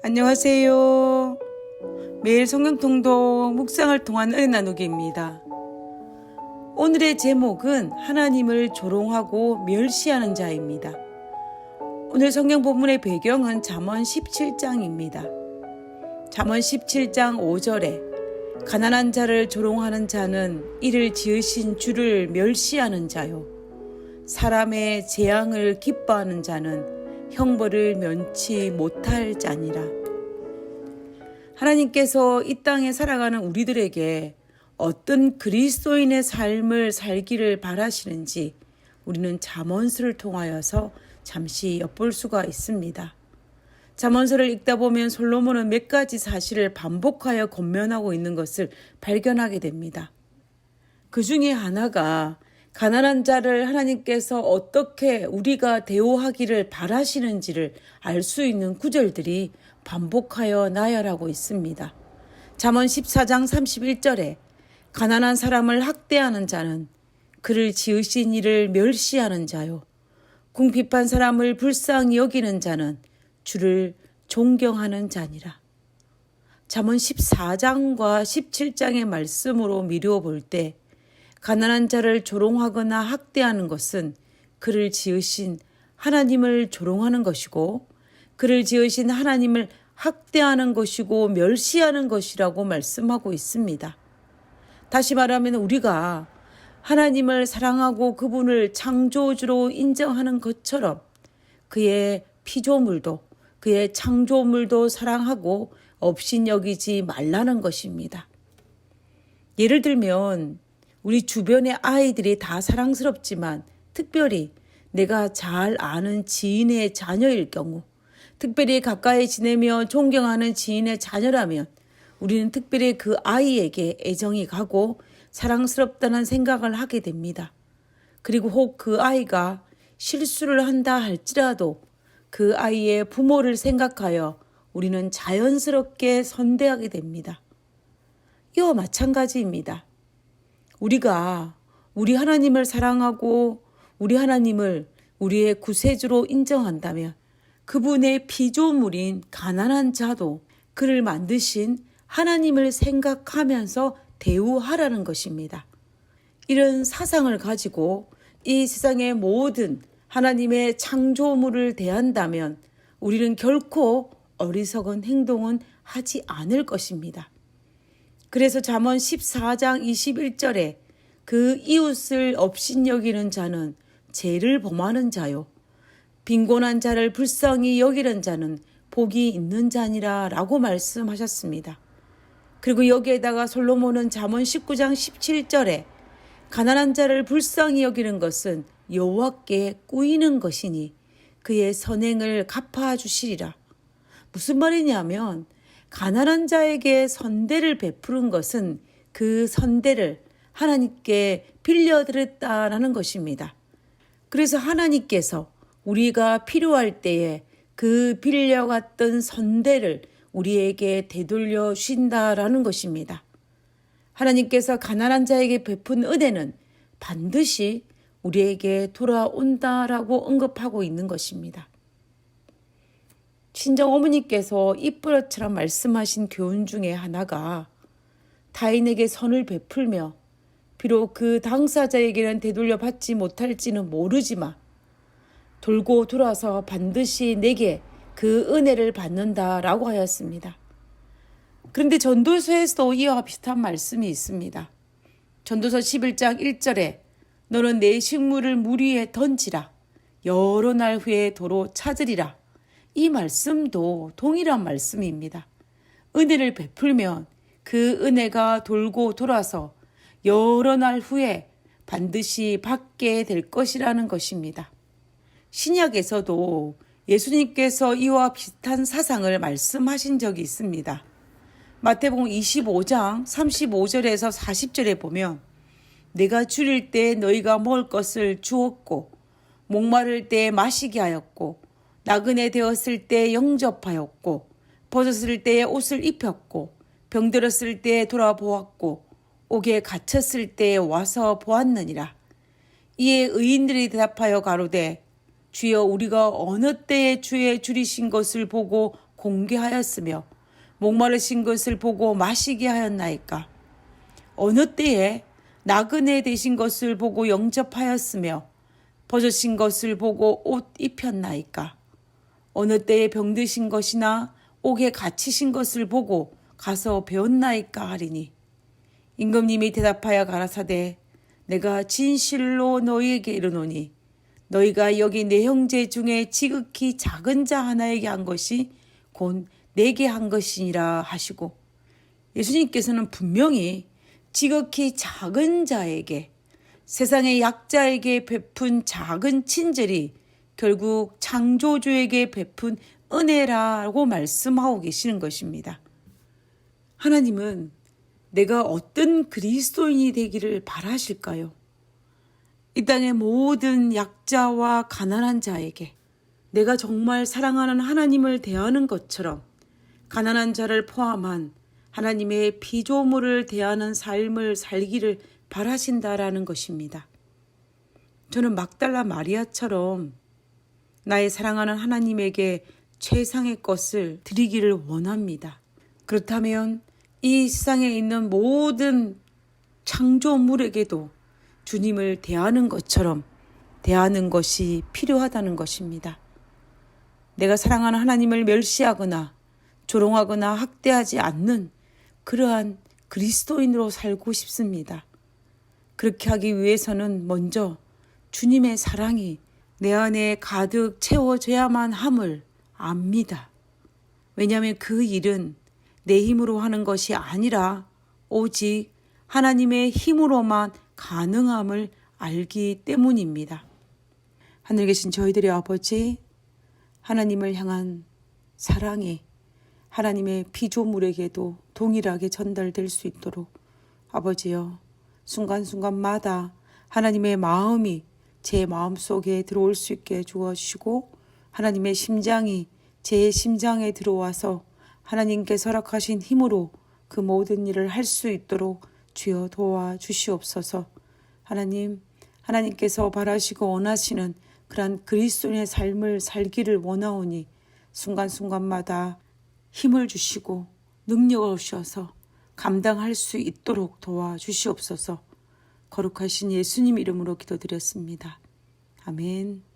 안녕하세요. 매일 성경통독 묵상을 통한 은혜 나누기입니다. 오늘의 제목은 하나님을 조롱하고 멸시하는 자입니다. 오늘 성경 본문의 배경은 잠언 17장입니다. 잠언 17장 5절에 가난한 자를 조롱하는 자는 이를 지으신 주를 멸시하는 자요. 사람의 재앙을 기뻐하는 자는 형벌을 면치 못할 자니라. 하나님께서 이 땅에 살아가는 우리들에게 어떤 그리스도인의 삶을 살기를 바라시는지 우리는 잠언서를 통하여서 잠시 엿볼 수가 있습니다. 잠언서를 읽다 보면 솔로몬은 몇 가지 사실을 반복하여 권면하고 있는 것을 발견하게 됩니다. 그 중에 하나가 가난한 자를 하나님께서 어떻게 우리가 대우하기를 바라시는지를 알 수 있는 구절들이 반복하여 나열하고 있습니다. 잠언 14장 31절에 가난한 사람을 학대하는 자는 그를 지으신 이를 멸시하는 자요. 궁핍한 사람을 불쌍히 여기는 자는 주를 존경하는 자니라. 잠언 14장과 17장의 말씀으로 미루어 볼 때 가난한 자를 조롱하거나 학대하는 것은 그를 지으신 하나님을 조롱하는 것이고 그를 지으신 하나님을 학대하는 것이고 멸시하는 것이라고 말씀하고 있습니다. 다시 말하면 우리가 하나님을 사랑하고 그분을 창조주로 인정하는 것처럼 그의 피조물도 그의 창조물도 사랑하고 업신여기지 말라는 것입니다. 예를 들면 우리 주변의 아이들이 다 사랑스럽지만 특별히 내가 잘 아는 지인의 자녀일 경우, 특별히 가까이 지내며 존경하는 지인의 자녀라면 우리는 특별히 그 아이에게 애정이 가고 사랑스럽다는 생각을 하게 됩니다. 그리고 혹 그 아이가 실수를 한다 할지라도 그 아이의 부모를 생각하여 우리는 자연스럽게 선대하게 됩니다. 이와 마찬가지입니다. 우리가 우리 하나님을 사랑하고 우리 하나님을 우리의 구세주로 인정한다면 그분의 피조물인 가난한 자도 그를 만드신 하나님을 생각하면서 대우하라는 것입니다. 이런 사상을 가지고 이 세상의 모든 하나님의 창조물을 대한다면 우리는 결코 어리석은 행동은 하지 않을 것입니다. 그래서 잠언 14장 21절에 그 이웃을 업신여기는 자는 죄를 범하는 자요. 빈곤한 자를 불쌍히 여기는 자는 복이 있는 자니라 라고 말씀하셨습니다. 그리고 여기에다가 솔로몬은 잠언 19장 17절에 가난한 자를 불쌍히 여기는 것은 여호와께 꾸이는 것이니 그의 선행을 갚아주시리라. 무슨 말이냐면 가난한 자에게 선대를 베푸는 것은 그 선대를 하나님께 빌려드렸다라는 것입니다. 그래서 하나님께서 우리가 필요할 때에 그 빌려갔던 선대를 우리에게 되돌려 주신다라는 것입니다. 하나님께서 가난한 자에게 베푼 은혜는 반드시 우리에게 돌아온다라고 언급하고 있는 것입니다. 친정 어머니께서 입버릇처럼 말씀하신 교훈 중에 하나가 타인에게 선을 베풀며 비록 그 당사자에게는 되돌려 받지 못할지는 모르지만 돌고 돌아서 반드시 내게 그 은혜를 받는다라고 하였습니다. 그런데 전도서에서도 이와 비슷한 말씀이 있습니다. 전도서 11장 1절에 너는 내 식물을 물 위에 던지라 여러 날 후에 도로 찾으리라. 이 말씀도 동일한 말씀입니다. 은혜를 베풀면 그 은혜가 돌고 돌아서 여러 날 후에 반드시 받게 될 것이라는 것입니다. 신약에서도 예수님께서 이와 비슷한 사상을 말씀하신 적이 있습니다. 마태복음 25장 35절에서 40절에 보면 내가 줄일 때 너희가 먹을 것을 주었고 목마를 때 마시게 하였고 나그네 되었을 때 영접하였고 벗었을 때에 옷을 입혔고 병들었을 때 돌아보았고 옥에 갇혔을 때에 와서 보았느니라. 이에 의인들이 대답하여 가로되 주여 우리가 어느 때에 주의 줄이신 것을 보고 공개하였으며 목마르신 것을 보고 마시게 하였나이까? 어느 때에 나그네 되신 것을 보고 영접하였으며 벗으신 것을 보고 옷 입혔나이까? 어느 때에 병드신 것이나 옥에 갇히신 것을 보고 가서 배웠나이까 하리니 임금님이 대답하여 가라사대 내가 진실로 너희에게 이르노니 너희가 여기 내 형제 중에 지극히 작은 자 하나에게 한 것이 곧 내게 한 것이니라 하시고 예수님께서는 분명히 지극히 작은 자에게 세상의 약자에게 베푼 작은 친절이 결국 창조주에게 베푼 은혜라고 말씀하고 계시는 것입니다. 하나님은 내가 어떤 그리스도인이 되기를 바라실까요? 이 땅의 모든 약자와 가난한 자에게 내가 정말 사랑하는 하나님을 대하는 것처럼 가난한 자를 포함한 하나님의 피조물을 대하는 삶을 살기를 바라신다라는 것입니다. 저는 막달라 마리아처럼 나의 사랑하는 하나님에게 최상의 것을 드리기를 원합니다. 그렇다면 이 세상에 있는 모든 창조물에게도 주님을 대하는 것처럼 대하는 것이 필요하다는 것입니다. 내가 사랑하는 하나님을 멸시하거나 조롱하거나 학대하지 않는 그러한 그리스도인으로 살고 싶습니다. 그렇게 하기 위해서는 먼저 주님의 사랑이 내 안에 가득 채워져야만 함을 압니다. 왜냐하면 그 일은 내 힘으로 하는 것이 아니라 오직 하나님의 힘으로만 가능함을 알기 때문입니다. 하늘에 계신 저희들의 아버지, 하나님을 향한 사랑이 하나님의 피조물에게도 동일하게 전달될 수 있도록 아버지여 순간순간마다 하나님의 마음이 제 마음속에 들어올 수 있게 주어주시고 하나님의 심장이 제 심장에 들어와서 하나님께서 허락하신 힘으로 그 모든 일을 할 수 있도록 주여 도와주시옵소서. 하나님께서 바라시고 원하시는 그러한 그리스도인의 삶을 살기를 원하오니 순간순간마다 힘을 주시고 능력을 주셔서 감당할 수 있도록 도와주시옵소서. 거룩하신 예수님 이름으로 기도드렸습니다. 아멘.